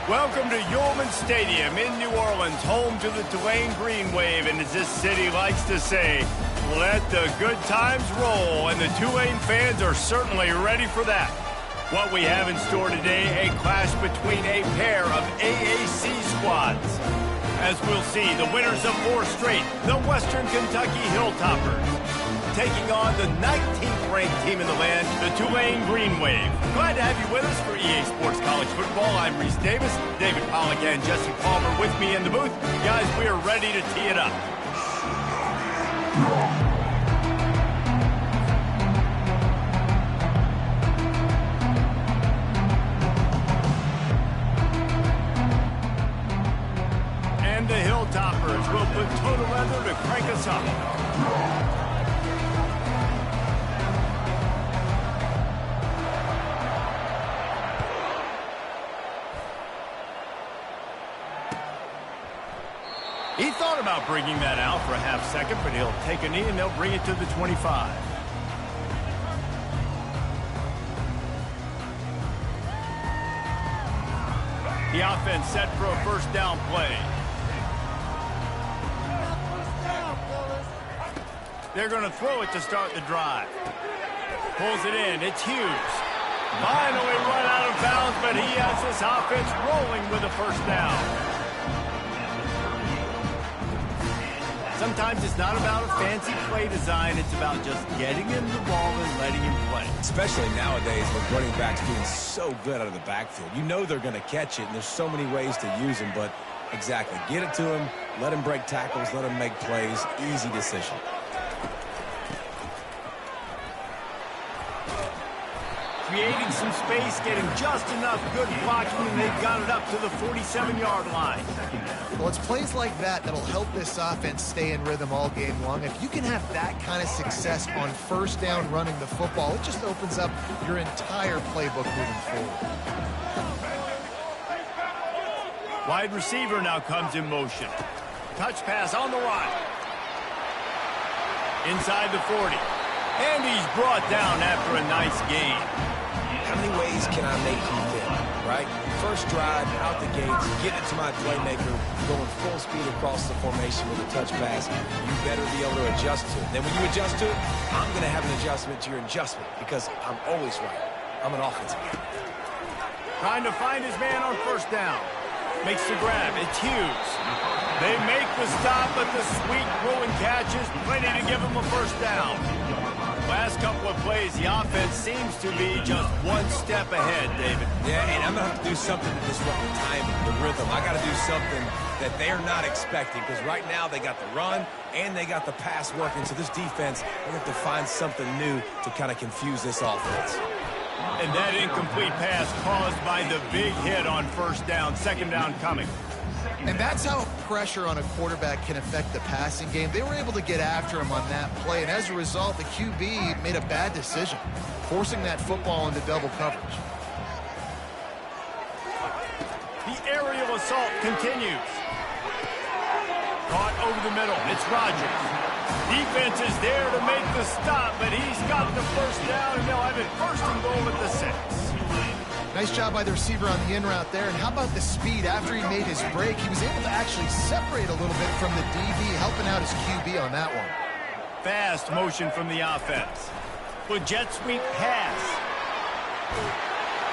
Welcome to Yulman Stadium in New Orleans, home to the Tulane Green Wave, and as this city likes to say, let the good times roll, and the Tulane fans are certainly ready for that. What we have in store today, a clash between a pair of AAC squads. As we'll see, the winners of 4 straight, the Western Kentucky Hilltoppers, taking on the 19th ranked team in the land, the Tulane Green Wave. Glad to have you with us for EA Sports College Football. I'm Reese Davis, David Pollack and Jesse Palmer with me in the booth. Guys, we are ready to tee it up. And the Hilltoppers will put total leather to crank us up. He thought about bringing that out for a half second, but he'll take a knee and they'll bring it to the 25. The offense set for a first down play. They're going to throw it to start the drive. Pulls it in. It's Hughes. Finally run out of bounds, but he has this offense rolling with a first down. Sometimes it's not about a fancy play design. It's about just getting him the ball and letting him play. Especially nowadays when running backs being so good out of the backfield. You know they're going to catch it, and there's so many ways to use them. But exactly, get it to him, let him break tackles, let him make plays. Easy decision. Creating some space, getting just enough good blocking, and they've got it up to the 47-yard line. Well, it's plays like that that'll help this offense stay in rhythm all game long. If you can have that kind of success on first down running the football, it just opens up your entire playbook moving forward. Wide receiver now comes in motion. Touch pass on the run. Inside the 40. And he's brought down after a nice gain. How many ways can I make you fit, right? First drive, out the gates, get it to my playmaker, going full speed across the formation with a touch pass. You better be able to adjust to it. Then when you adjust to it, I'm going to have an adjustment to your adjustment because I'm always right. I'm an offensive guy. Trying to find his man on first down. Makes the grab. It's Hughes. They make the stop, but the sweet throw and catch is plenty to give him a first down. Last couple of plays, the offense seems to be just one step ahead, David. Yeah, and I'm going to have to do something to disrupt the timing, the rhythm. I got to do something that they're not expecting because right now they got the run and they got the pass working. So this defense, they have to find something new to kind of confuse this offense. And that incomplete pass caused by the big hit on first down, second down coming. And that's how pressure on a quarterback can affect the passing game. They were able to get after him on that play, and as a result, the QB made a bad decision, forcing that football into double coverage. The aerial assault continues. Caught over the middle. It's Rodgers. Defense is there to make the stop, but he's got the first down, and they'll have it first and goal at the 6. Nice job by the receiver on the in route there. And how about the speed? After he made his break, he was able to actually separate a little bit from the DB, helping out his QB on that one. Fast motion from the offense. With jet sweep pass.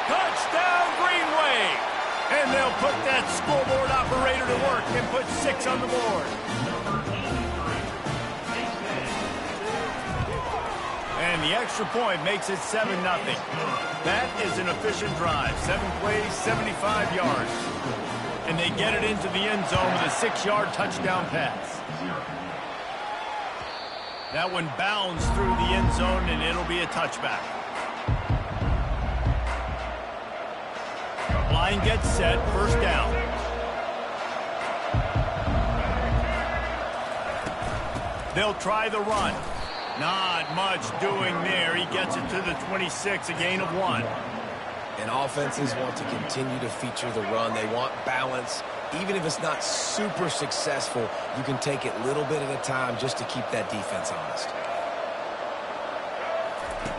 Touchdown Green Wave! And they'll put that scoreboard operator to work and put 6 on the board. And the extra point makes it 7-0. That is an efficient drive. 7 plays, 75 yards. And they get it into the end zone with a 6-yard touchdown pass. That one bounds through the end zone, and it'll be a touchback. Line gets set, first down. They'll try the run. Not much doing there. He gets it to the 26, a gain of 1. And offenses want to continue to feature the run. They want balance. Even if it's not super successful, you can take it little bit at a time just to keep that defense honest.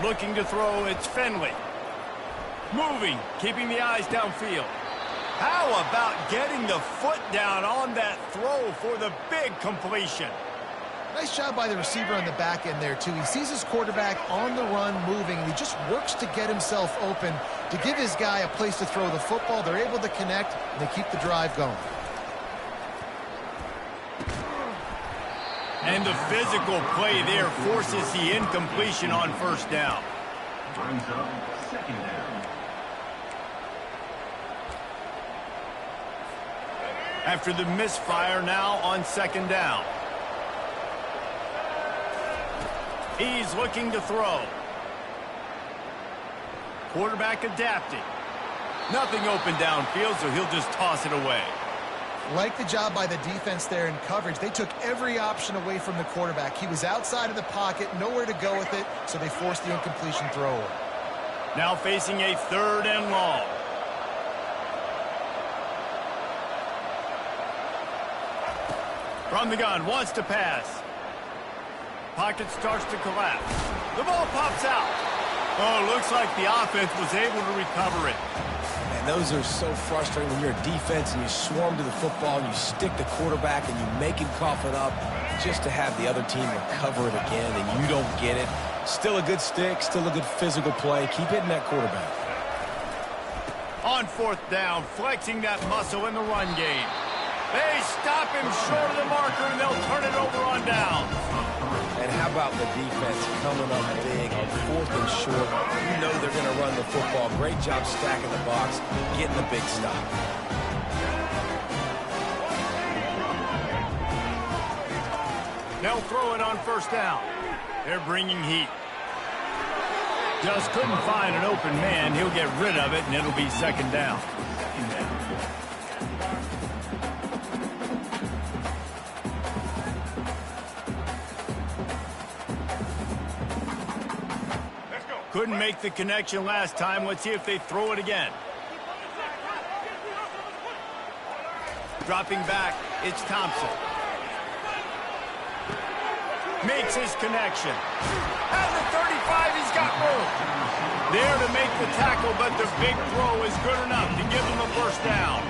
Looking to throw, it's Finley. Moving, keeping the eyes downfield. How about getting the foot down on that throw for the big completion? Nice job by the receiver on the back end there, too. He sees his quarterback on the run moving, and he just works to get himself open to give his guy a place to throw the football. They're able to connect, and they keep the drive going. And the physical play there forces the incompletion on first down. Brings up second down. After the misfire, now on second down. He's looking to throw. Quarterback adapting. Nothing open downfield, so he'll just toss it away. Like the job by the defense there in coverage. They took every option away from the quarterback. He was outside of the pocket, nowhere to go with it, so they forced the incompletion throw. Now facing a 3rd and long. From the gun, wants to pass. Pocket starts to collapse. The ball pops out. Oh, looks like the offense was able to recover it. Man, those are so frustrating when you're a defense and you swarm to the football and you stick the quarterback and you make him cough it up just to have the other team recover it again and you don't get it. Still a good stick, still a good physical play. Keep hitting that quarterback. On 4th down, flexing that muscle in the run game. They stop him short of the marker, and they'll turn it over on down. And how about the defense coming up big on 4th and short? You know they're going to run the football. Great job stacking the box, getting the big stop. They'll throw it on 1st down. They're bringing heat. Just couldn't find an open man. He'll get rid of it, and it'll be 2nd down. Couldn't make the connection last time. Let's see if they throw it again. Dropping back, it's Thompson. Makes his connection. At the 35, he's got room. There to make the tackle, but the big throw is good enough to give him a 1st down.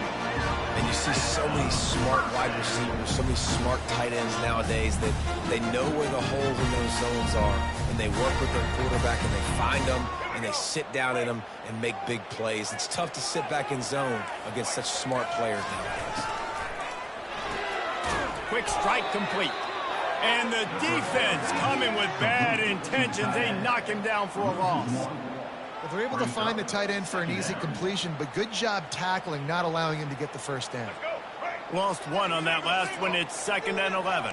And you see so many smart wide receivers, so many smart tight ends nowadays that they know where the holes in those zones are, and they work with their quarterback, and they find them, and they sit down in them and make big plays. It's tough to sit back in zone against such smart players nowadays. Quick strike complete. And the defense coming with bad intentions. They knock him down for a loss. Well, they're able to find the tight end for an easy completion, but good job tackling, not allowing him to get the 1st down. Lost one on that last one. It's 2nd and 11.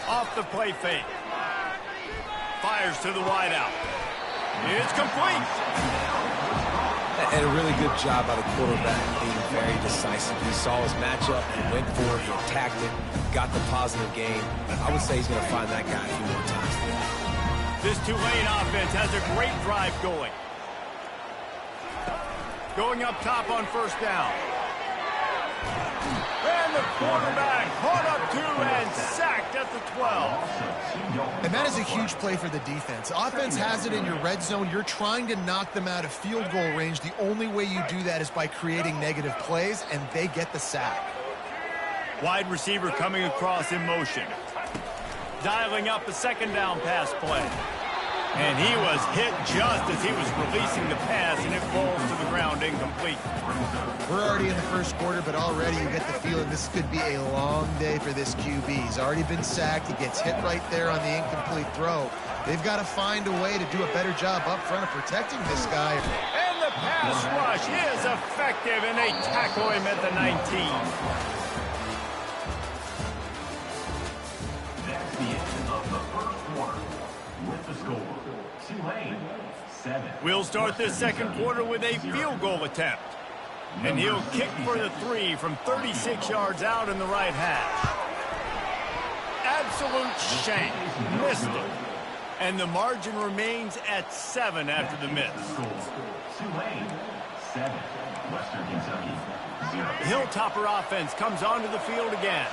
Off the play fake. Fires to the wideout. It's complete. And a really good job by the quarterback being very decisive. He saw his matchup, he went for it, he attacked it, got the positive gain. I would say he's going to find that guy a few more times today. This Tulane offense has a great drive going. Going up top on 1st down. And the quarterback caught up to and sacked at the 12. And that is a huge play for the defense. Offense has it in your red zone. You're trying to knock them out of field goal range. The only way you do that is by creating negative plays, and they get the sack. Wide receiver coming across in motion. Dialing up a 2nd down pass play. And he was hit just as he was releasing the pass, and it falls to the ground incomplete. We're already in the 1st quarter, but already you get the feeling this could be a long day for this QB. He's already been sacked. He gets hit right there on the incomplete throw. They've got to find a way to do a better job up front of protecting this guy. And the pass rush is effective, and they tackle him at the 19. That's the end of the 1st quarter. With the score, Tulane 7. We'll start this 2nd quarter with a field goal attempt. And he'll kick for the 3 from 36 yards out in the right hash. Absolute shank. Missed it. And the margin remains at 7 after the miss. Tulane 7. Western Kentucky 0. Hilltopper offense comes onto the field again.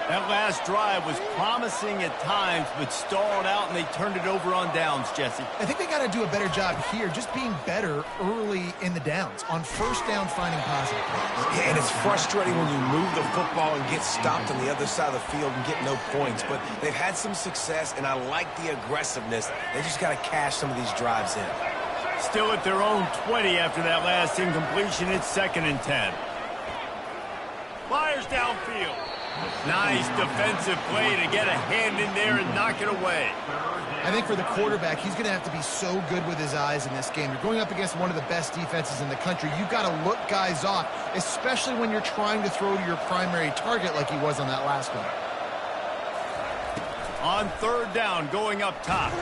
That last drive was promising at times, but stalled out, and they turned it over on downs, Jesse. I think they got to do a better job here, just being better early in the downs, on first down finding positive plays. Yeah, and it's frustrating when you move the football and get stopped on the other side of the field and get no points. But they've had some success, and I like the aggressiveness. They just got to cash some of these drives in. Still at their own 20 after that last incompletion. It's 2nd and 10. Fires downfield. Nice defensive play to get a hand in there and knock it away. I think for the quarterback, he's going to have to be so good with his eyes in this game. You're going up against one of the best defenses in the country. You've got to look guys off, especially when you're trying to throw to your primary target like he was on that last one. On 3rd down, going up top.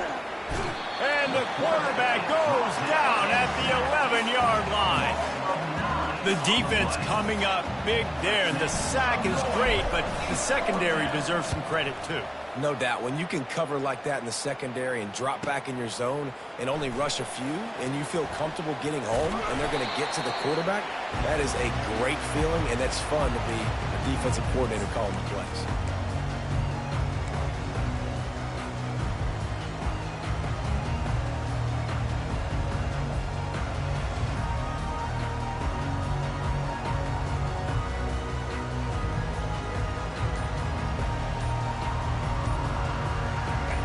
And the quarterback goes down at the 11-yard line. The defense coming up big there. The sack is great, but the secondary deserves some credit too. No doubt. When you can cover like that in the secondary and drop back in your zone and only rush a few, and you feel comfortable getting home, and they're going to get to the quarterback, that is a great feeling, and that's fun to be a defensive coordinator calling the plays.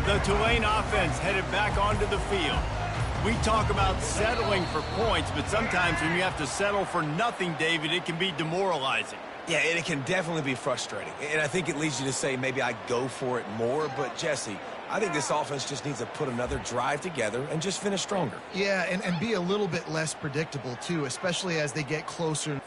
The Tulane offense headed back onto the field. We talk about settling for points, but sometimes when you have to settle for nothing, David, it can be demoralizing. Yeah, and it can definitely be frustrating. And I think it leads you to say maybe I go for it more. But, Jesse, I think this offense just needs to put another drive together and just finish stronger. Yeah, and be a little bit less predictable, too, especially as they get closer.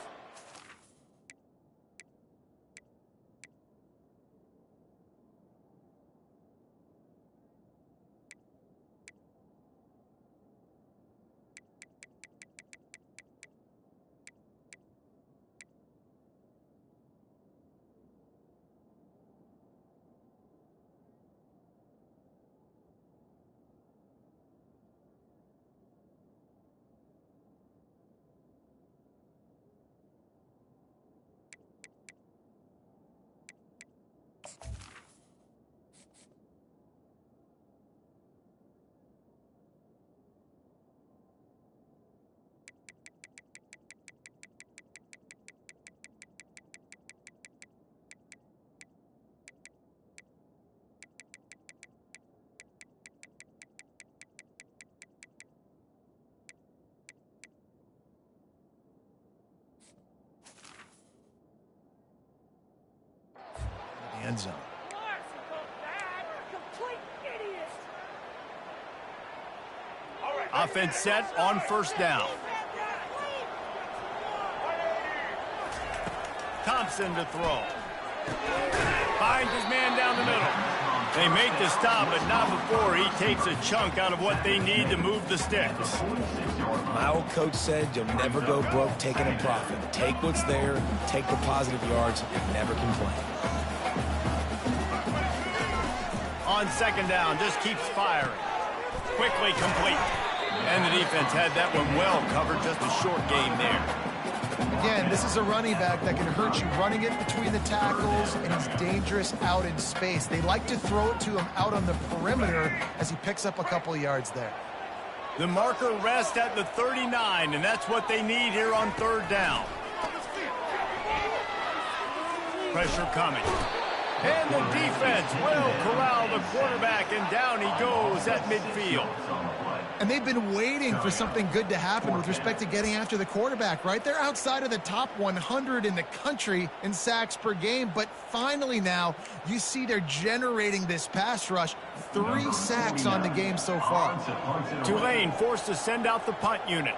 End zone. Offense set on 1st down. Thompson to throw. Finds his man down the middle. They make the stop, but not before he takes a chunk out of what they need to move the sticks. My old coach said you'll never go broke taking a profit. Take what's there, take the positive yards, and never complain. On 2nd down, just keeps firing. Quickly complete. And the defense had that one well covered, just a short gain there. Again, this is a running back that can hurt you running it between the tackles, and he's dangerous out in space. They like to throw it to him out on the perimeter as he picks up a couple of yards there. The marker rests at the 39, and that's what they need here on 3rd down. Pressure coming. And the defense will corral the quarterback, and down he goes at midfield. And they've been waiting for something good to happen with respect to getting after the quarterback, right? They're outside of the top 100 in the country in sacks per game, but finally now you see they're generating this pass rush. 3 sacks on the game so far. Tulane forced to send out the punt unit.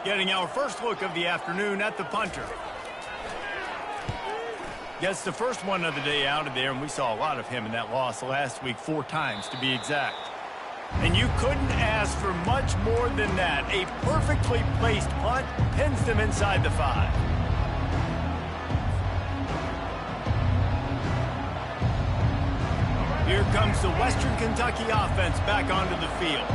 Getting our first look of the afternoon at the punter. Gets the first one of the day out of there, and we saw a lot of him in that loss last week, 4 times to be exact. And you couldn't ask for much more than that. A perfectly placed punt pins them inside the 5. Here comes the Western Kentucky offense back onto the field.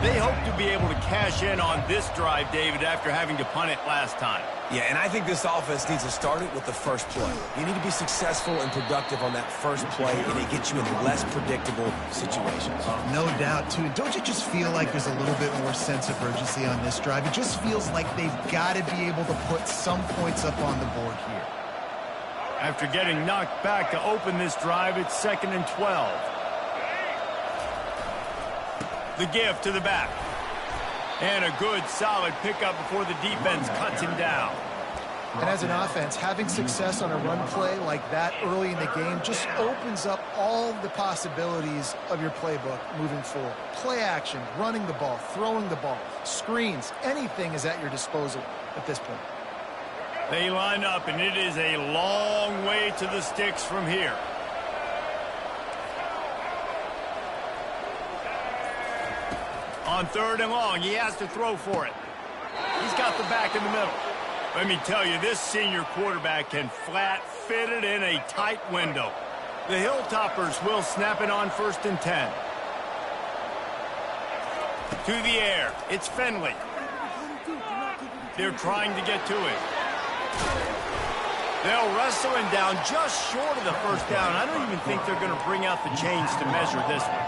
They hope to be able to cash in on this drive, David, after having to punt it last time. Yeah, and I think this offense needs to start it with the first play. You need to be successful and productive on that first play, and it gets you in less predictable situations. No doubt, too. Don't you just feel like there's a little bit more sense of urgency on this drive? It just feels like they've got to be able to put some points up on the board here. After getting knocked back to open this drive, it's 2nd and 12. The give to the back. And a good, solid pickup before the defense cuts him down. And as an offense, having success on a run play like that early in the game just opens up all the possibilities of your playbook moving forward. Play action, running the ball, throwing the ball, screens, anything is at your disposal at this point. They line up, and it is a long way to the sticks from here. On 3rd and long, he has to throw for it. He's got the back in the middle. Let me tell you, this senior quarterback can flat fit it in a tight window. The Hilltoppers will snap it on 1st and 10. To the air, it's Finley. They're trying to get to it. They'll wrestle him down just short of the first down. I don't even think they're going to bring out the chains to measure this one.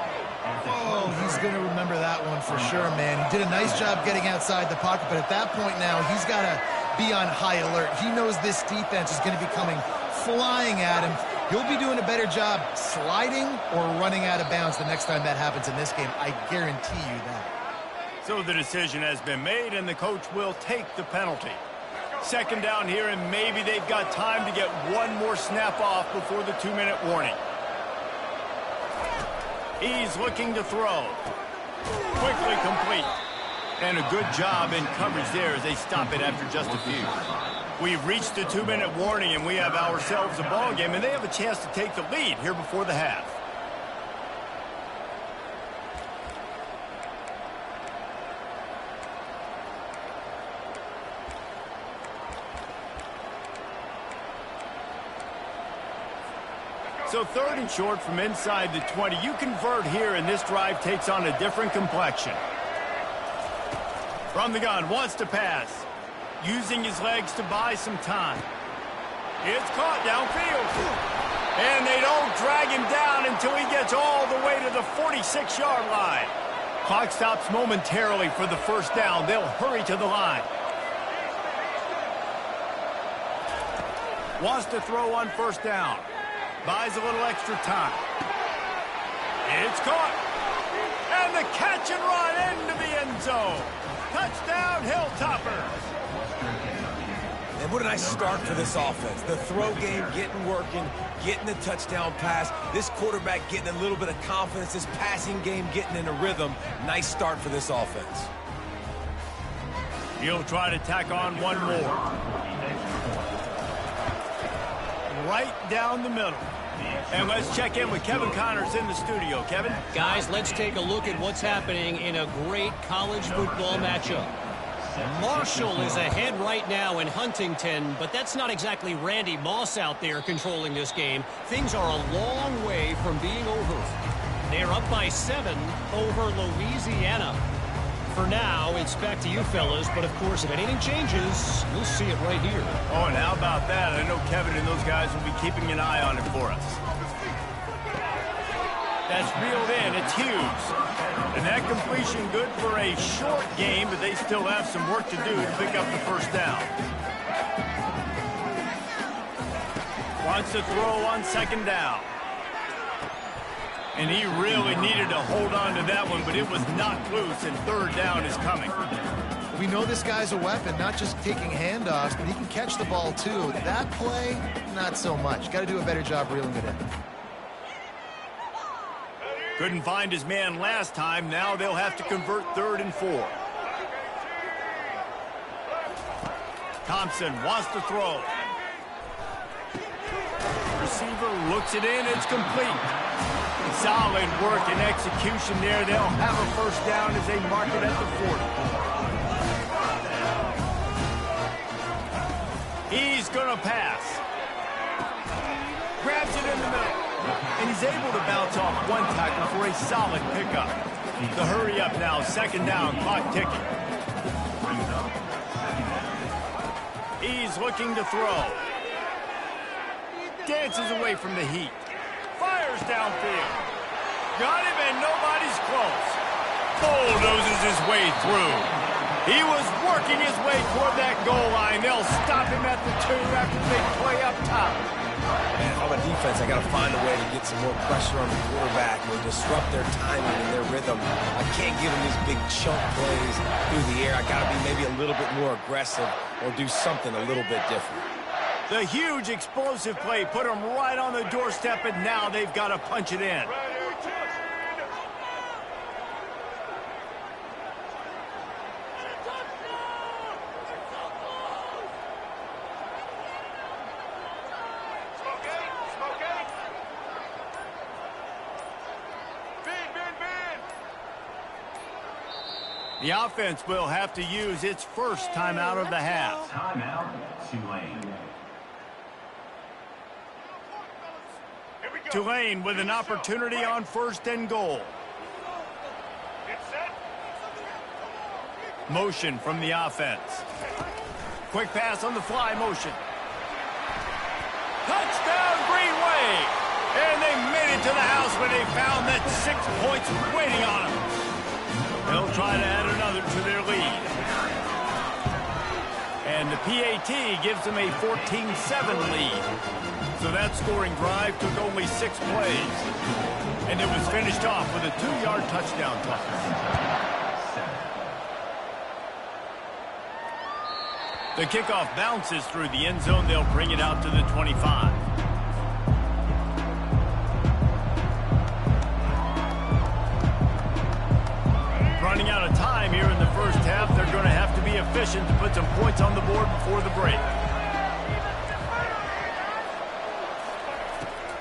Oh, he's going to remember that one for sure, man. He did a nice job getting outside the pocket, but at that point now, he's got to be on high alert. He knows this defense is going to be coming flying at him. He'll be doing a better job sliding or running out of bounds the next time that happens in this game. I guarantee you that. So the decision has been made, and the coach will take the penalty. 2nd down here, and maybe they've got time to get one more snap off before the 2-minute warning. He's looking to throw. Quickly complete. And a good job in coverage there as they stop it after just a few. We've reached the 2-minute warning, and we have ourselves a ball game, and they have a chance to take the lead here before the half. So 3rd and short from inside the 20. You convert here, and this drive takes on a different complexion. From the gun, wants to pass. Using his legs to buy some time. It's caught downfield. And they don't drag him down until he gets all the way to the 46-yard line. Clock stops momentarily for the first down. They'll hurry to the line. Wants to throw on 1st down. Buys a little extra time. It's caught. And the catch and run into the end zone. Touchdown, Hilltoppers. And what a nice start for this offense. The throw game getting working, getting the touchdown pass. This quarterback getting a little bit of confidence. This passing game getting in a rhythm. Nice start for this offense. He'll try to tack on one more. Right down the middle. And let's check in with Kevin Connors in the studio. Kevin? Guys, let's take a look at what's happening in a great college football matchup. Marshall is ahead right now in Huntington, but that's not exactly Randy Moss out there controlling this game. Things are a long way from being over. They're up by 7 over Louisiana. For now, it's back to you fellas, but of course, if anything changes, we'll see it right here. Oh, and how about that? I know Kevin and those guys will be keeping an eye on it for us. That's reeled in. It's Hughes. And that completion good for a short game, but they still have some work to do to pick up the first down. Wants to throw on 2nd down. And he really needed to hold on to that one, but it was knocked loose, and 3rd down is coming. We know this guy's a weapon, not just taking handoffs, but he can catch the ball, too. That play, not so much. Got to do a better job reeling it in. Couldn't find his man last time. Now they'll have to convert 3rd and 4. Thompson wants to throw. Receiver looks it in. It's complete. Solid work and execution there. They'll have a first down as they mark it at the 40. He's going to pass. Grabs it in the middle. And he's able to bounce off one tackle for a solid pickup. The hurry up now, second down, clock ticking. He's looking to throw. Dances away from the heat. Fires downfield. Got him and nobody's close. Bulldozes his way through. He was working his way toward that goal line. They'll stop him at the 2 after they play up top. Man, if I'm a defense, I got to find a way to get some more pressure on the quarterback or disrupt their timing and their rhythm. I can't give them these big chunk plays through the air. I got to be maybe a little bit more aggressive or do something a little bit different. The huge explosive play put them right on the doorstep, and now they've got to punch it in. The offense will have to use its first timeout of the half. Timeout, Tulane. Tulane with an opportunity on 1st and goal. Motion from the offense. Quick pass on the fly motion. Touchdown, Green Wave! And they made it to the house when they found that 6 points waiting on them. They'll try to add another to their lead. And the PAT gives them a 14-7 lead. So that scoring drive took only 6 plays. And it was finished off with a 2-yard touchdown toss. The kickoff bounces through the end zone. They'll bring it out to the 25. Running out of time here in the first half. They're going to have to be efficient to put some points on the board before the break.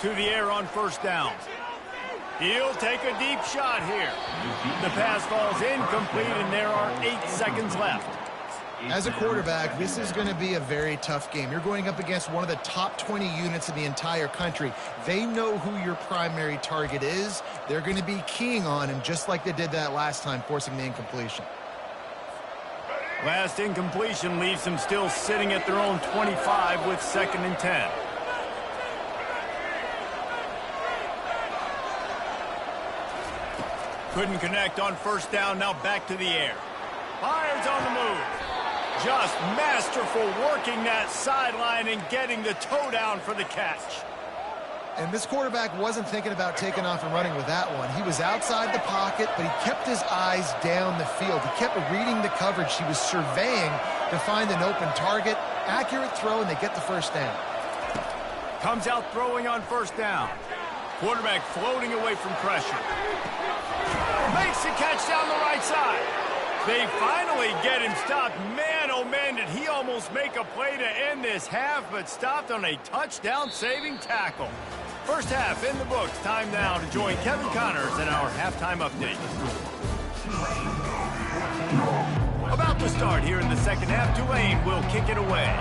To the air on 1st down. He'll take a deep shot here. The pass falls incomplete, and there are 8 seconds left. As a quarterback, this is going to be a very tough game. You're going up against one of the top 20 units in the entire country. They know who your primary target is. They're going to be keying on him, just like they did that last time, forcing the incompletion. Last incompletion leaves them still sitting at their own 25 with 2nd and 10. Couldn't connect on 1st down, now back to the air. Fires on the move. Just masterful working that sideline and getting the toe down for the catch. And this quarterback wasn't thinking about taking off and running with that one. He was outside the pocket, but he kept his eyes down the field. He kept reading the coverage. He was surveying to find an open target. Accurate throw, and they get the 1st down. Comes out throwing on 1st down. Quarterback floating away from pressure. Makes the catch down the right side. They finally get him stopped. Man, oh man, did he almost make a play to end this half, but stopped on a touchdown-saving tackle. First half in the books. Time now to join Kevin Connors in our halftime update. About to start here in the second half, Tulane will kick it away.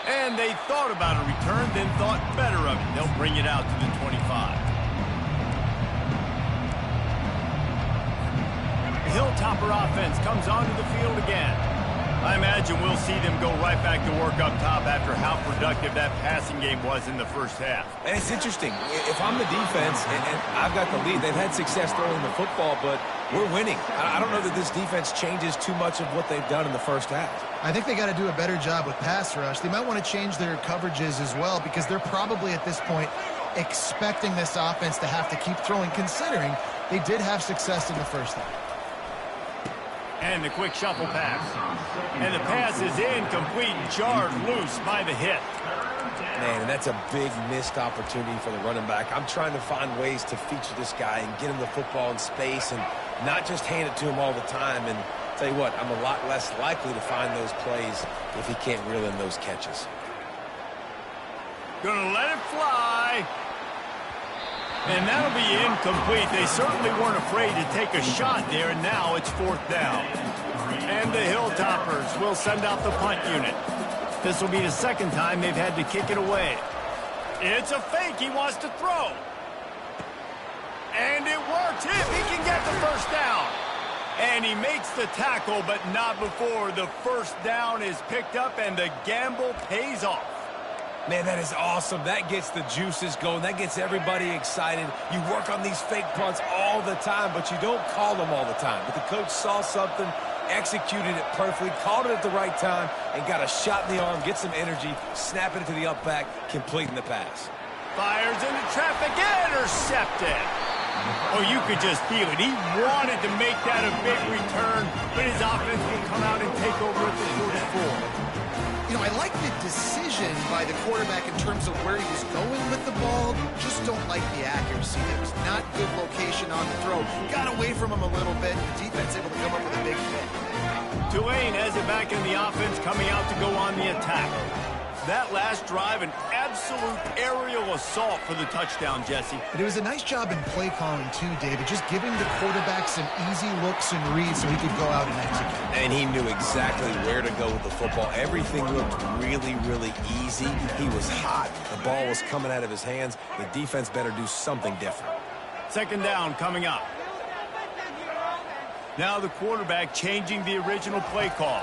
And they thought about a return, then thought better of it. They'll bring it out to the 25. The Hilltopper offense comes onto the field again. I imagine we'll see them go right back to work up top after how productive that passing game was in the first half. And it's interesting. If I'm the defense and I've got the lead, they've had success throwing the football, but we're winning. I don't know that this defense changes too much of what they've done in the first half. I think they got to do a better job with pass rush. They might want to change their coverages as well, because they're probably at this point expecting this offense to have to keep throwing, considering they did have success in the first half. And the quick shuffle pass. And the pass is incomplete, jarred loose by the hit. Man, and that's a big missed opportunity for the running back. I'm trying to find ways to feature this guy and get him the football in space and not just hand it to him all the time. And tell you what, I'm a lot less likely to find those plays if he can't reel in those catches. Gonna let it fly. And that'll be incomplete. They certainly weren't afraid to take a shot there, and now it's 4th down. And the Hilltoppers will send out the punt unit. This will be the second time they've had to kick it away. It's a fake. He wants to throw. And it works. If he can get the first down. And he makes the tackle, but not before the first down is picked up and the gamble pays off. Man, that is awesome. That gets the juices going. That gets everybody excited. You work on these fake punts all the time, but you don't call them all the time. But the coach saw something, executed it perfectly, called it at the right time, and got a shot in the arm, get some energy, snapping it to the up back, completing the pass. Fires into traffic, intercepted. Oh, you could just feel it. He wanted to make that a big return, but his offense will come out and take over at the 44. You know, I like the decision by the quarterback in terms of where he was going with the ball. Just don't like the accuracy. There was not good location on the throw. Got away from him a little bit. The defense able to come up with a big hit. Tulane has it back in the offense, coming out to go on the attack. That last drive, an absolute aerial assault for the touchdown, Jesse. But it was a nice job in play calling, too, David. Just giving the quarterback some easy looks and reads so he could go out and execute. And he knew exactly where to go with the football. Everything looked really, really easy. He was hot. The ball was coming out of his hands. The defense better do something different. Second down coming up. Now the quarterback changing the original play call.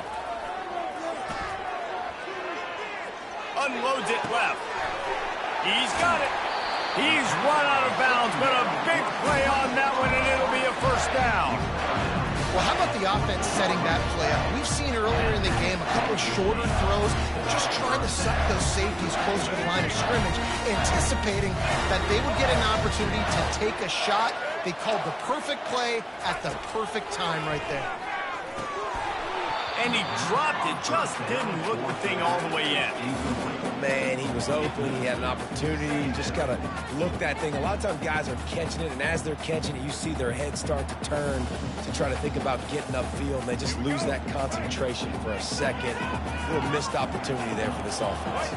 Unloads it left. He's got it. He's run out of bounds, but a big play on that one, and it'll be a first down. Well, how about the offense setting that play up? We've seen earlier in the game a couple of shorter throws, just trying to suck those safeties closer to the line of scrimmage, anticipating that they would get an opportunity to take a shot. They called the perfect play at the perfect time right there. And he dropped it, just didn't look the thing all the way in. Man, he was open. He had an opportunity. You just got to look that thing. A lot of times guys are catching it, and as they're catching it, you see their head start to turn to try to think about getting upfield, and they just lose that concentration for a second. A little missed opportunity there for this offense.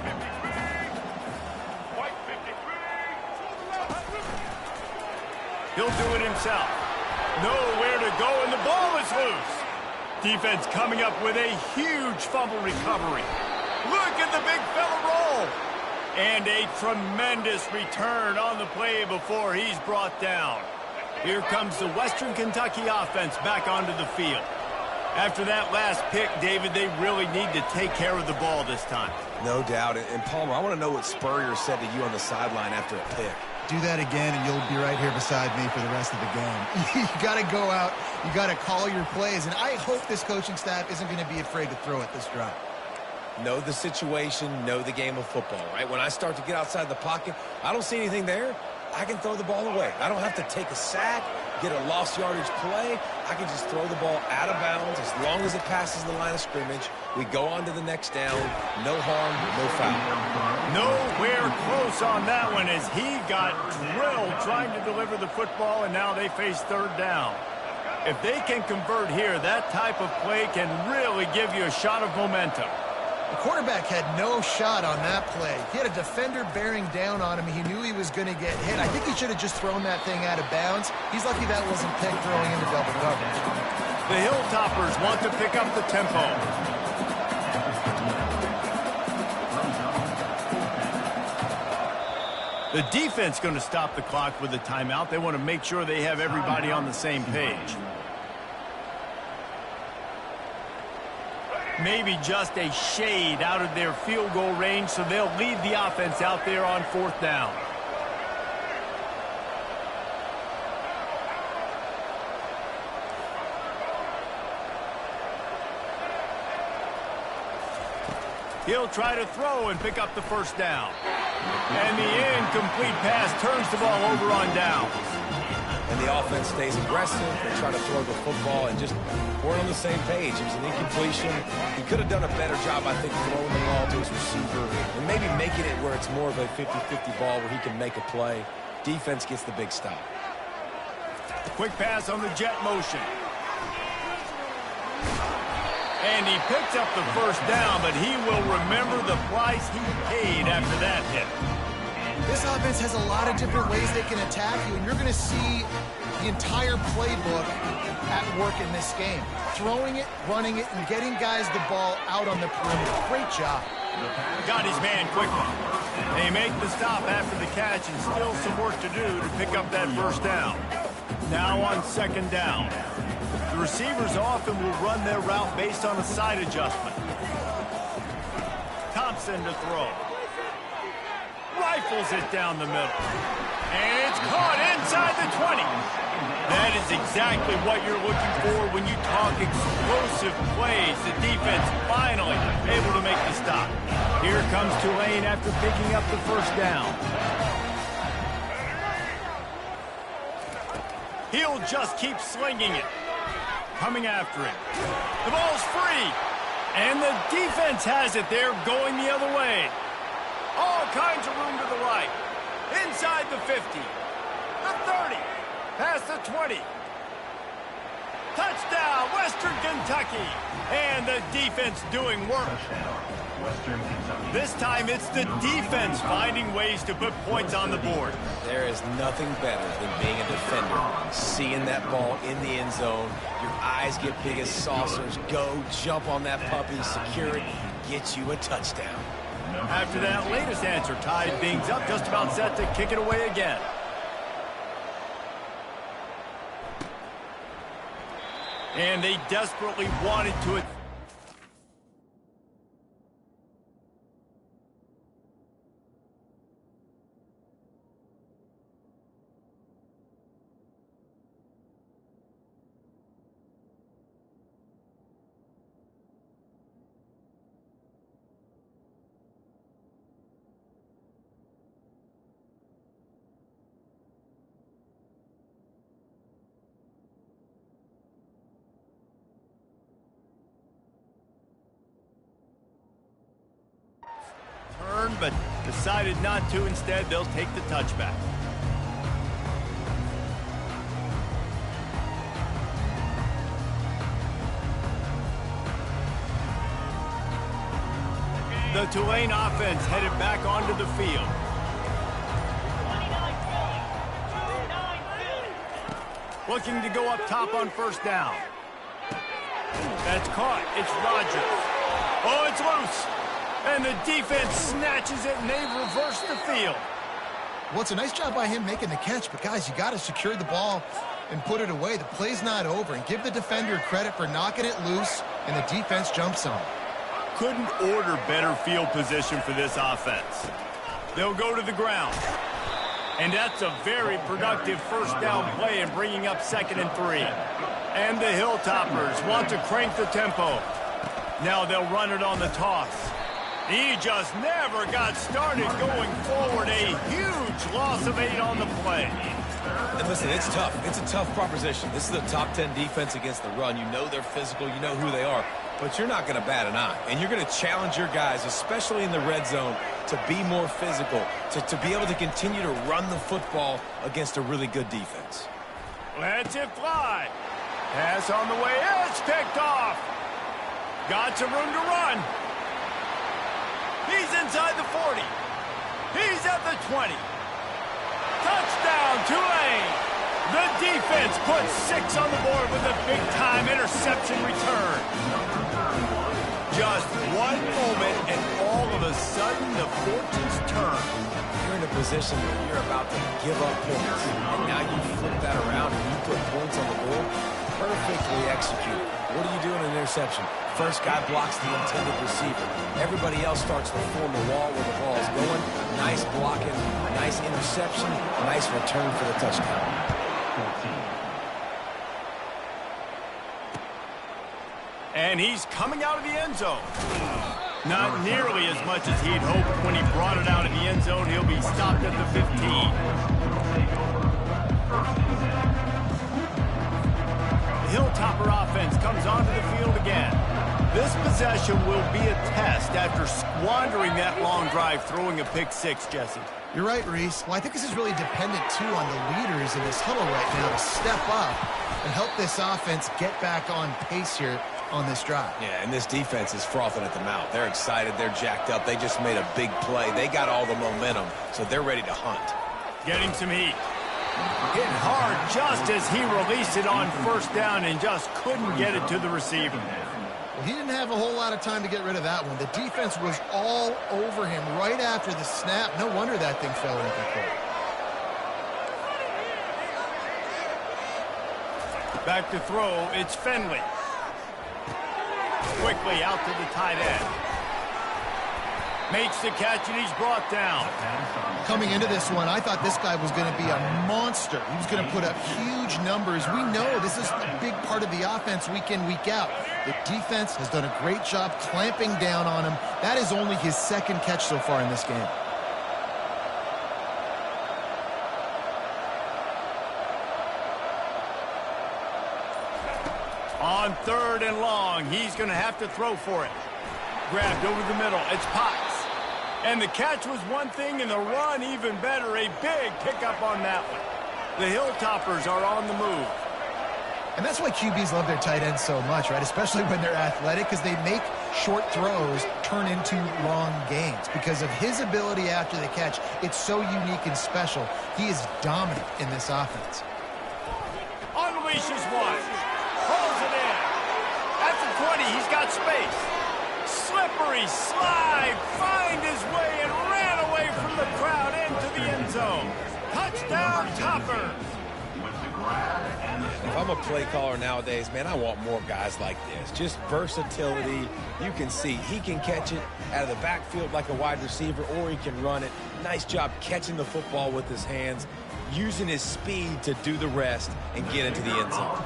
He'll do it himself. Nowhere to go, and the ball is loose. Defense coming up with a huge fumble recovery. Look at the big fella roll. And a tremendous return on the play before he's brought down. Here comes the Western Kentucky offense back onto the field. After that last pick, David, they really need to take care of the ball this time. No doubt. And Palmer, I want to know what Spurrier said to you on the sideline after a pick. Do that again, and you'll be right here beside me for the rest of the game. You got to go out. You got to call your plays, and I hope this coaching staff isn't going to be afraid to throw at this drive. Know the situation, know the game of football, right? When I start to get outside the pocket, I don't see anything there. I can throw the ball away. I don't have to take a sack, get a lost yardage play. I can just throw the ball out of bounds as long as it passes the line of scrimmage. We go on to the next down. No harm, no foul. Nowhere close on that one as he got drilled trying to deliver the football, and now they face third down. If they can convert here, that type of play can really give you a shot of momentum. The quarterback had no shot on that play. He had a defender bearing down on him. He knew he was going to get hit. I think he should have just thrown that thing out of bounds. He's lucky that wasn't picked throwing into double coverage. The Hilltoppers want to pick up the tempo. The defense going to stop the clock with a timeout. They want to make sure they have everybody on the same page. Maybe just a shade out of their field goal range, so they'll lead the offense out there on fourth down. He'll try to throw and pick up the first down. And the incomplete pass turns the ball over on downs. And the offense stays aggressive. They try to throw the football and just weren't on the same page. It was an incompletion. He could have done a better job, I think, throwing the ball to his receiver and maybe making it where it's more of a 50-50 ball where he can make a play. Defense gets the big stop. Quick pass on the jet motion. And he picks up the first down, but he will remember the price he paid after that hit. This offense has a lot of different ways they can attack you, and you're going to see the entire playbook at work in this game. Throwing it, running it, and getting guys the ball out on the perimeter. Great job. Got his man quickly. They make the stop after the catch and still some work to do to pick up that first down. Now on second down. The receivers often will run their route based on a side adjustment. Thompson to throw. Rifles it down the middle. And it's caught inside the 20. That is exactly what you're looking for when you talk explosive plays. The defense finally able to make the stop. Here comes Tulane after picking up the first down. He'll just keep slinging it. Coming after it. The ball's free. And the defense has it there going the other way. All kinds of room to the right. Inside the 50. The 30. Past the 20. Touchdown, Western Kentucky. And the defense doing work. Western Kentucky. This time it's the defense finding ways to put points on the board. There is nothing better than being a defender. Seeing that ball in the end zone, your eyes get big as saucers. Go, jump on that puppy, secure it, get you a touchdown. After that latest answer, tied things up, just about set to kick it away again. And they desperately wanted to... but decided not to. Instead, they'll take the touchback. The Tulane offense headed back onto the field. Looking to go up top on first down. That's caught. It's Rogers. Oh, it's loose. And the defense snatches it, and they've reversed the field. Well, it's a nice job by him making the catch, but guys, you got to secure the ball and put it away. The play's not over, and give the defender credit for knocking it loose, and the defense jumps on. Couldn't order better field position for this offense. They'll go to the ground. And that's a very productive first down play in bringing up 2nd and 3. And the Hilltoppers want to crank the tempo. Now they'll run it on the toss. He just never got started going forward. A huge loss of 8 on the play. And listen, it's tough. It's a tough proposition. This is a top 10 defense against the run. You know they're physical. You know who they are. But you're not going to bat an eye. And you're going to challenge your guys, especially in the red zone, to be more physical, to be able to continue to run the football against a really good defense. Lets it fly. Pass on the way. It's picked off. Got some room to run. He's inside the 40. He's at the 20. Touchdown, Tulane. The defense puts 6 on the board with a big-time interception return. Just one moment, and all of a sudden, the fortunes turn. You're in a position where you're about to give up points. And now you flip that around and you put points on the board. Perfectly executed. What do you do in an interception? First guy blocks the intended receiver. Everybody else starts to form a wall where the ball is going. Nice blocking, nice interception, nice return for the touchdown. And he's coming out of the end zone. Not nearly as much as he'd hoped when he brought it out of the end zone. He'll be stopped at the 15. The Hilltopper offense comes onto the field again. This possession will be a test after squandering that long drive, throwing a pick 6, Jesse. You're right, Reese. Well, I think this is really dependent, too, on the leaders in this huddle right now to step up and help this offense get back on pace here on this drive. Yeah, and this defense is frothing at the mouth. They're excited. They're jacked up. They just made a big play. They got all the momentum, so they're ready to hunt. Getting some heat. Hit hard just as he released it on first down and just couldn't get it to the receiver. Well, he didn't have a whole lot of time to get rid of that one. The defense was all over him right after the snap. No wonder that thing fell incomplete. Back to throw, it's Finley. Quickly out to the tight end. Makes the catch, and he's brought down. Coming into this one, I thought this guy was going to be a monster. He was going to put up huge numbers. We know this is a big part of the offense week in, week out. The defense has done a great job clamping down on him. That is only his second catch so far in this game. On 3rd and long, he's going to have to throw for it. Grabbed over the middle. It's Potts. And the catch was one thing, and the run even better. A big pickup on that one. The Hilltoppers are on the move. And that's why QBs love their tight ends so much, right? Especially when they're athletic, because they make short throws turn into long gains. Because of his ability after the catch, it's so unique and special. He is dominant in this offense. Unleashes one. Pulls it in. At the 20, he's got space. Slippery slide, find his way and ran away from the crowd into the end zone. Touchdown, Topper. If I'm a play caller nowadays, man, I want more guys like this. Just versatility. You can see he can catch it out of the backfield like a wide receiver, or he can run it. Nice job catching the football with his hands, using his speed to do the rest and get into the end zone.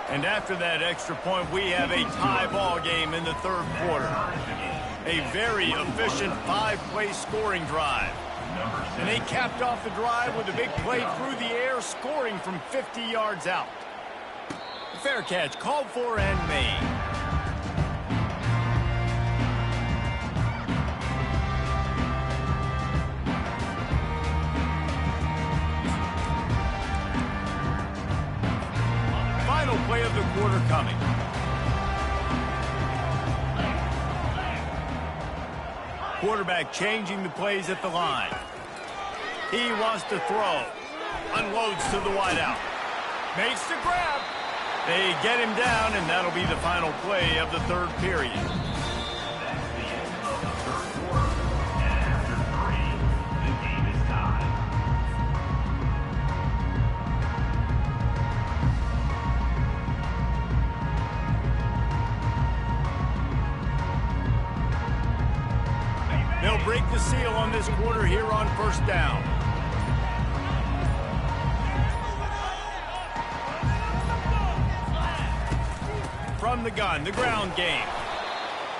And after that extra point, we have a tie ball game in the 3rd quarter. A very efficient 5-play scoring drive. And they capped off the drive with a big play through the air, scoring from 50 yards out. Fair catch called for and made. Final play of the quarter coming. Quarterback changing the plays at the line. He wants to throw. Unloads to the wideout. Makes the grab. They get him down, and that'll be the final play of the 3rd period. That's the end of the 3rd quarter. And after 3, the game is tied. They'll break the seal on this quarter here on 1st down. From the gun, the ground game.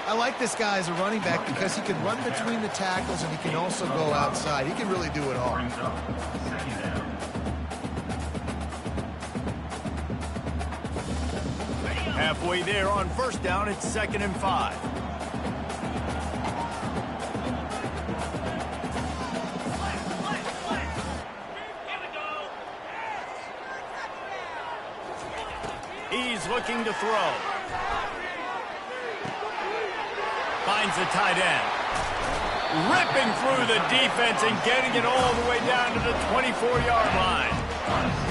I like this guy as a running back because he can run between the tackles and he can also go outside. He can really do it all. Brings up 2nd down. Halfway there on 1st down, it's 2nd and 5. He's looking to throw. Finds the tight end. Ripping through the defense and getting it all the way down to the 24-yard line.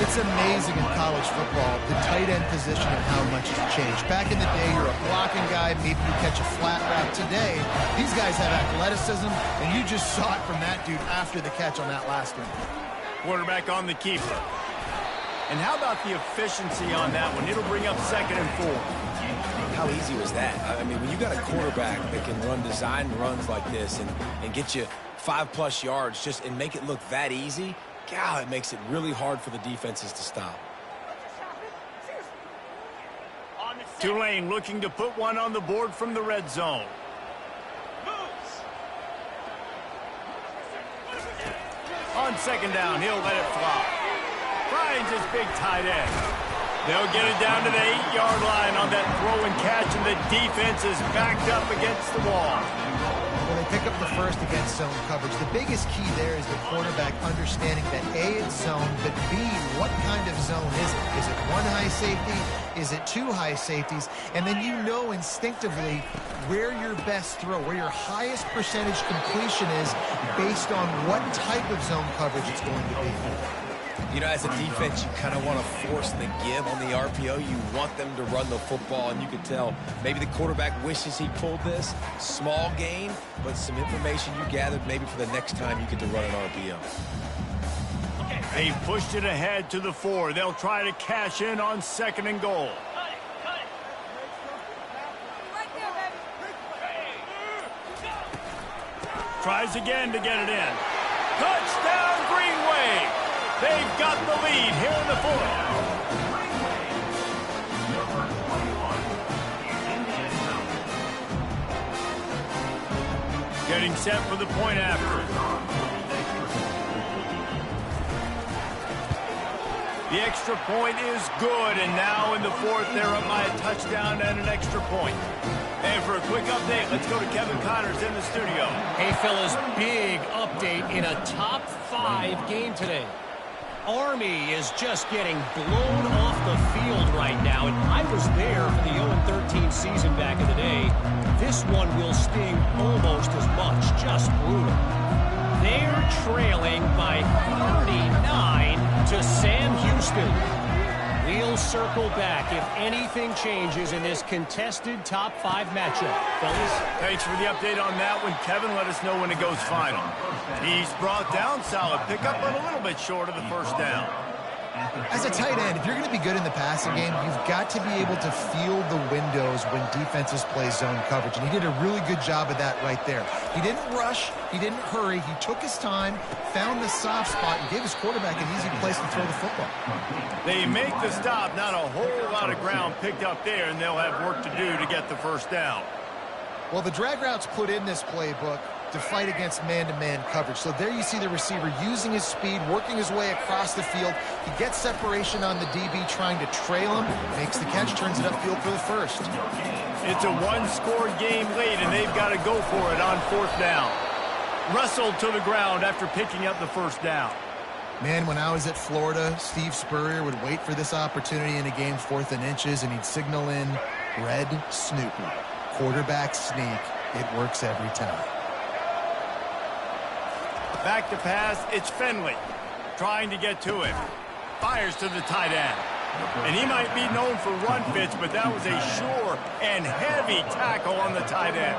It's amazing in college football, the tight end position and how much it's changed. Back in the day, you're a blocking guy, maybe you catch a flat route. Today, these guys have athleticism, and you just saw it from that dude after the catch on that last one. Quarterback on the keeper. And how about the efficiency on that one? It'll bring up 2nd and 4. How easy was that? I mean, when you got a quarterback that can run design runs like this and get you 5+ yards just and make it look that easy, God, it makes it really hard for the defenses to stop. Tulane looking to put one on the board from the red zone. On 2nd down, he'll let it fly. Finds his big tight end. They'll get it down to the 8-yard line on that throw and catch, and the defense is backed up against the wall. Well, they pick up the first against zone coverage. The biggest key there is the quarterback understanding that A, it's zone, but B, what kind of zone is it? Is it one high safety? Is it two high safeties? And then you know instinctively where your best throw, where your highest percentage completion is based on what type of zone coverage it's going to be. You know, as a defense, you kind of want to force the give on the RPO. You want them to run the football, and you can tell maybe the quarterback wishes he pulled this. Small gain, but some information you gathered maybe for the next time you get to run an RPO. They pushed it ahead to the 4. They'll try to cash in on 2nd and goal. Tries again to get it in. Touchdown, Green Wave! They've got the lead here in the 4th. Getting set for the point after. The extra point is good, and now in the 4th, they're up by a touchdown and an extra point. And for a quick update, let's go to Kevin Connors in the studio. Hey, fellas, big update in a top 5 game today. Army is just getting blown off the field right now, and I was there for the 0-13 season back in the day. This one will sting almost as much, just brutal. They're trailing by 39 to Sam Houston. We'll circle back if anything changes in this contested top 5 matchup. Fellas? Thanks for the update on that one, Kevin. Let us know when it goes final. He's brought down, solid pickup, but a little bit short of the first down. As a tight end, if you're going to be good in the passing game, you've got to be able to feel the windows when defenses play zone coverage. And he did a really good job of that right there. He didn't rush. He didn't hurry. He took his time, found the soft spot, and gave his quarterback an easy place to throw the football. They make the stop. Not a whole lot of ground picked up there, and they'll have work to do to get the first down. Well, the drag routes put in this playbook to fight against man-to-man coverage. So there you see the receiver using his speed, working his way across the field. He gets separation on the DB, trying to trail him, makes the catch, turns it upfield for the first. It's a one-score game late, and they've got to go for it on 4th down. Wrestled to the ground after picking up the first down. Man, when I was at Florida, Steve Spurrier would wait for this opportunity in a game 4th and inches, and he'd signal in red Snoopy. Quarterback sneak. It works every time. Back to pass, it's Finley. Trying to get to him. Fires to the tight end. And he might be known for run fits, but that was a sure and heavy tackle on the tight end.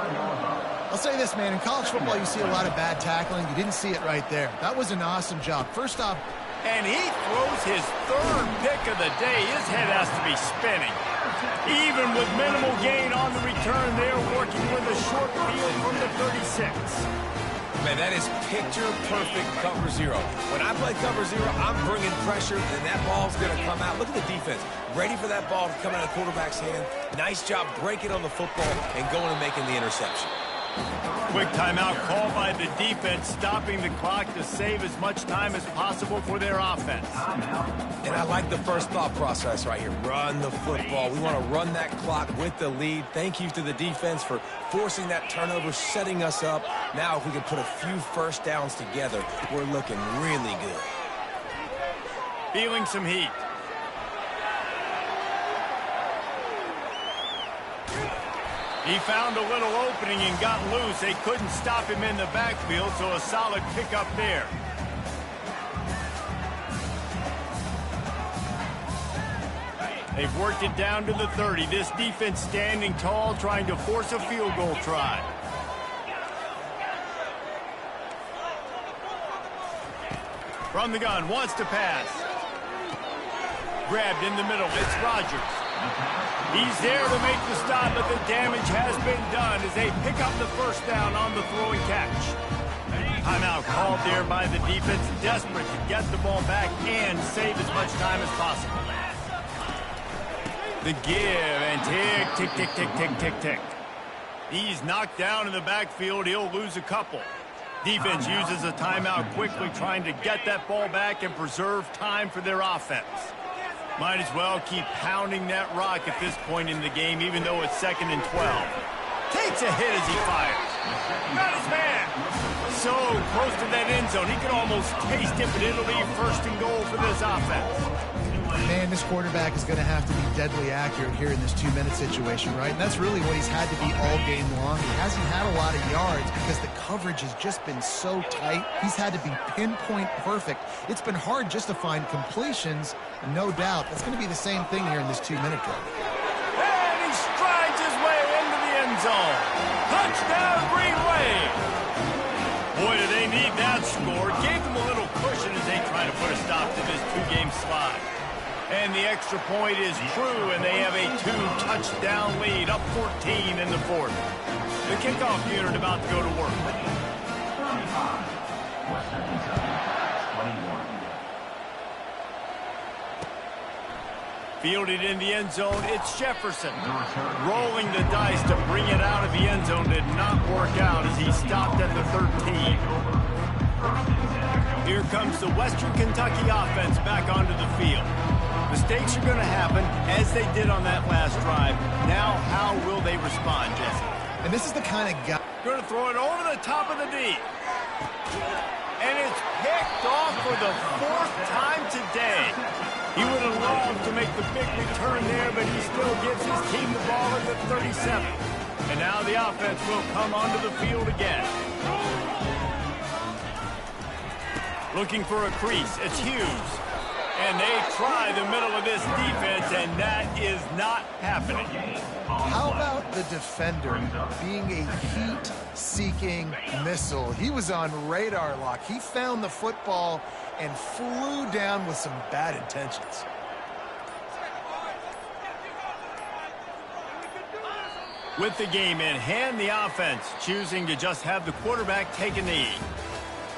I'll say this, man. In college football, you see a lot of bad tackling. You didn't see it right there. That was an awesome job. First off, and he throws his 3rd pick of the day. His head has to be spinning. Even with minimal gain on the return, they're working with a short field from the 36. Man, that is picture-perfect cover 0. When I play cover 0, I'm bringing pressure, and that ball's going to come out. Look at the defense. Ready for that ball to come out of the quarterback's hand. Nice job breaking on the football and going and making the interception. Quick timeout called by the defense, stopping the clock to save as much time as possible for their offense. And I like the first thought process right here. Run the football. We want to run that clock with the lead. Thank you to the defense for forcing that turnover, setting us up. Now if we can put a few first downs together, we're looking really good. Feeling some heat. He found a little opening and got loose. They couldn't stop him in the backfield, so a solid pickup there. They've worked it down to the 30. This defense standing tall, trying to force a field goal try. From the gun, wants to pass. Grabbed in the middle, it's Rodgers. He's there to make the stop, but the damage has been done as they pick up the first down on the throw and catch. Timeout called there by the defense, desperate to get the ball back and save as much time as possible. The give and tick, tick, tick, tick, tick, tick, tick. He's knocked down in the backfield. He'll lose a couple. Defense uses a timeout quickly, trying to get that ball back and preserve time for their offense. Might as well keep pounding that rock at this point in the game, even though it's 2nd and 12. Takes a hit as he fires. Got his man. So close to that end zone. He can almost taste it, but it'll be 1st and goal for this offense. Man, this quarterback is going to have to be deadly accurate here in this 2-minute situation, right? And that's really what he's had to be all game long. He hasn't had a lot of yards because the coverage has just been so tight. He's had to be pinpoint perfect. It's been hard just to find completions, no doubt. That's going to be the same thing here in this 2-minute drill. And he strides his way into the end zone. Touchdown, Green Wave. Boy, do they need that score. Gave them a little cushion as they try to put a stop to this 2-game slide. And the extra point is true, and they have a 2-touchdown lead, up 14 in the fourth. The kickoff unit about to go to work. 35, Western Kentucky, 21. Fielded in the end zone, it's Jefferson. Rolling the dice to bring it out of the end zone did not work out as he stopped at the 13. Here comes the Western Kentucky offense back onto the field. Mistakes are going to happen, as they did on that last drive. Now, how will they respond, Jesse? And this is the kind of guy... Going to throw it over the top of the D. And it's picked off for the 4th time today. He would have loved to make the big return there, but he still gives his team the ball at the 37. And now the offense will come onto the field again. Looking for a crease, it's Hughes. And they try the middle of this defense, and that is not happening. How about the defender being a heat-seeking missile? He was on radar lock. He found the football and flew down with some bad intentions. With the game in hand, the offense choosing to just have the quarterback take a knee.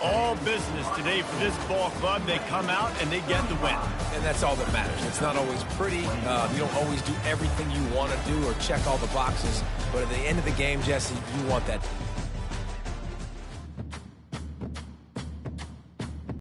All business today for this ball club. They come out and they get the win. And that's all that matters. It's not always pretty. You don't always do everything you want to do or check all the boxes. But at the end of the game, Jesse, you want that